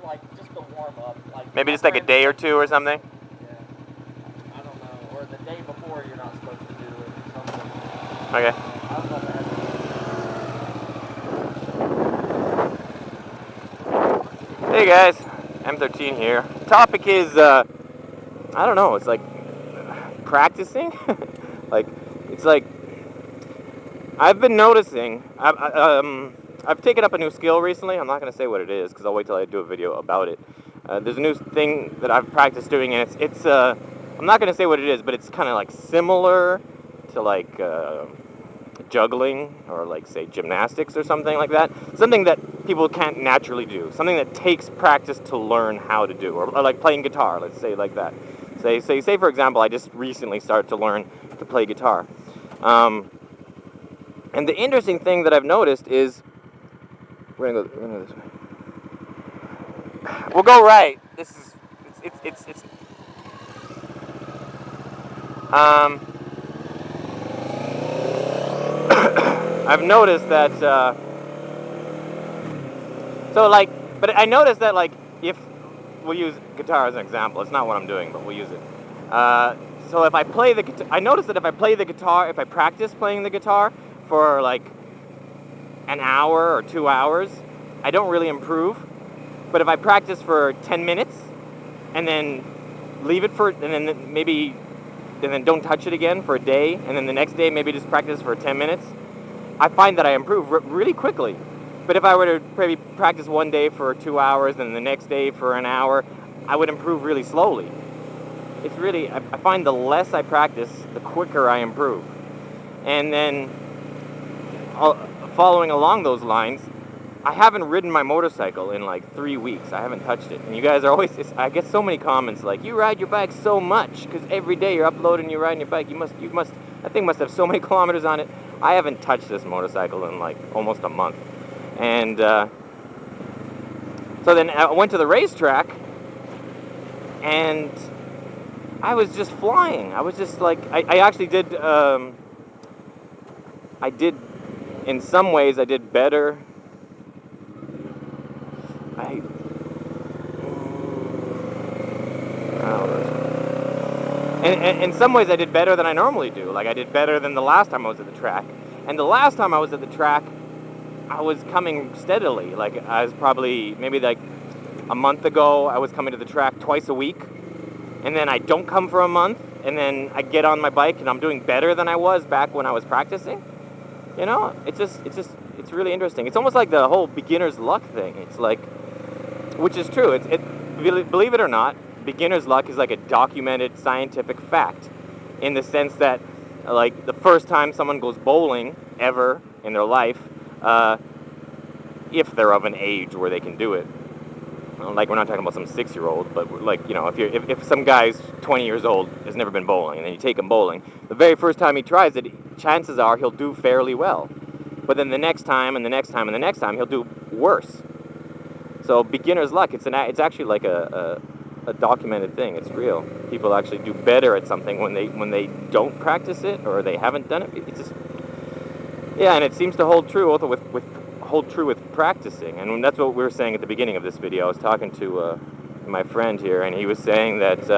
like just to warm up. Like maybe just like a day or two or something. Yeah, I don't know. Or the day before you're not supposed to do it or something. Okay. I don't know if it has Hey guys, M13 here. Topic is, I don't know, it's like practicing. Like, it's like, I've been noticing, I've taken up a new skill recently. I'm not going to say what it is because I'll wait till I do a video about it. There's a new thing that I've practiced doing, and it's I'm not going to say what it is, but it's kind of like similar to like juggling or like say gymnastics or something like that. Something that people can't naturally do. Something that takes practice to learn how to do, or like playing guitar. Let's say like that. Say for example, I just recently started to learn to play guitar. And the interesting thing that I've noticed is we're gonna go this way. We'll go right. This is it's I've noticed that so like, but I noticed that like if we'll use guitar as an example, it's not what I'm doing, but we'll use it. So if I play the guitar, I noticed that if I play the guitar, if I practice playing the guitar for like an hour or 2 hours, I don't really improve. But if I practice for 10 minutes and then leave it for, and then don't touch it again for a day, and then the next day maybe just practice for 10 minutes, I find that I improve really quickly. But if I were to maybe practice one day for 2 hours and the next day for an hour, I would improve really slowly. It's really, I find the less I practice, the quicker I improve. And then following along those lines, I haven't ridden my motorcycle in like 3 weeks. I haven't touched it. And you guys are always, I get so many comments like, you ride your bike so much, because every day you're uploading, you're riding your bike. You must, that thing must have so many kilometers on it. I haven't touched this motorcycle in like almost a month. And so then I went to the racetrack, and I was just flying. I was just like, I actually did, in some ways I did better. And in some ways I did better than I normally do. Like I did better than the last time I was at the track. And the last time I was at the track, I was coming steadily. Like I was probably, maybe like a month ago, I was coming to the track twice a week. And then I don't come for a month. And then I get on my bike and I'm doing better than I was back when I was practicing. You know, it's really interesting. It's almost like the whole beginner's luck thing. It's like, which is true. Believe it or not, beginner's luck is like a documented scientific fact, in the sense that, like, the first time someone goes bowling ever in their life, if they're of an age where they can do it. Like, we're not talking about some 6-year-old, but like, you know, if some guy's 20 years old, has never been bowling, and then you take him bowling, the very first time he tries it, chances are he'll do fairly well. But then the next time, and the next time, and the next time, he'll do worse. So beginner's luck, it's actually like a documented thing. It's real. People actually do better at something when they don't practice it, or they haven't done it. It's just, yeah, and it seems to hold true also with practicing. And that's what we were saying at the beginning of this video. I was talking to my friend here, and he was saying that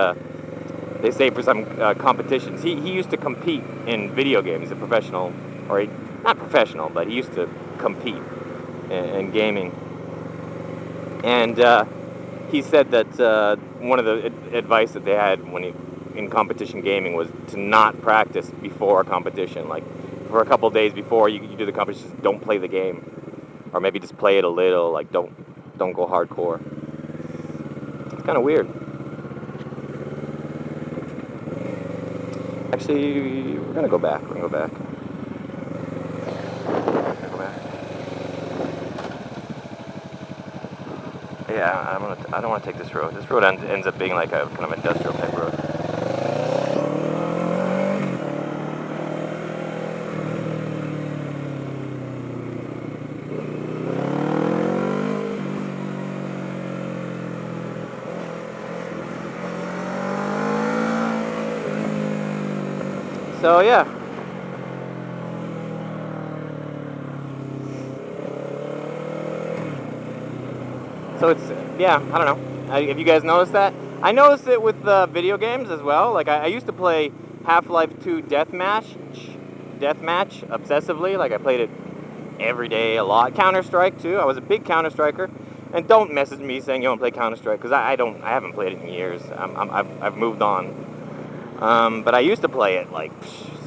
they say for some competitions, he used to compete in video games. He's a professional, or not professional, but he used to compete in gaming. And he said that one of the advice that they had in competition gaming was to not practice before a competition. Like, for a couple days before you do the competition, just don't play the game, or maybe just play it a little. Like, don't go hardcore. It's kind of weird. Actually, we're gonna go back. Yeah, I don't want to take this road. This road ends up being like a kind of industrial type road. So yeah. So it's, yeah, I don't know. Have you guys noticed that? I noticed it with video games as well. Like, I used to play Half-Life 2 Deathmatch obsessively. Like, I played it every day, a lot. Counter-Strike, too. I was a big Counter-Striker. And don't message me saying you don't play Counter-Strike, because I haven't played it in years. I've moved on. But I used to play it, like,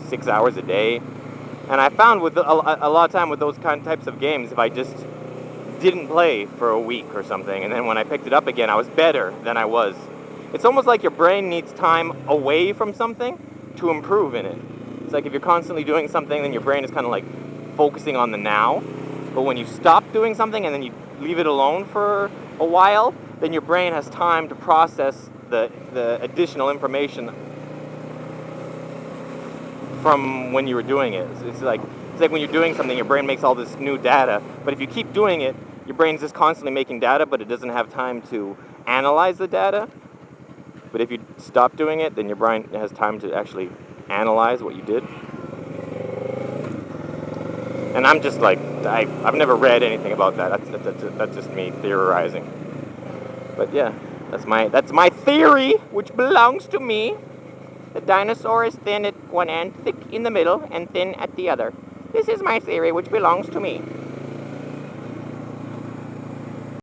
6 hours a day. And I found with a lot of time with those types of games, if I just didn't play for a week or something, and then when I picked it up again, I was better than I was. It's almost like your brain needs time away from something to improve in it. It's like if you're constantly doing something, then your brain is kind of like focusing on the now. But when you stop doing something and then you leave it alone for a while, then your brain has time to process the additional information from when you were doing it. It's like when you're doing something, your brain makes all this new data. But if you keep doing it, your brain's just constantly making data, but it doesn't have time to analyze the data. But if you stop doing it, then your brain has time to actually analyze what you did. And I'm just like, I've never read anything about that. That's just me theorizing. But yeah, that's my theory, which belongs to me. The dinosaur is thin at one end, thick in the middle, and thin at the other. This is my theory, which belongs to me.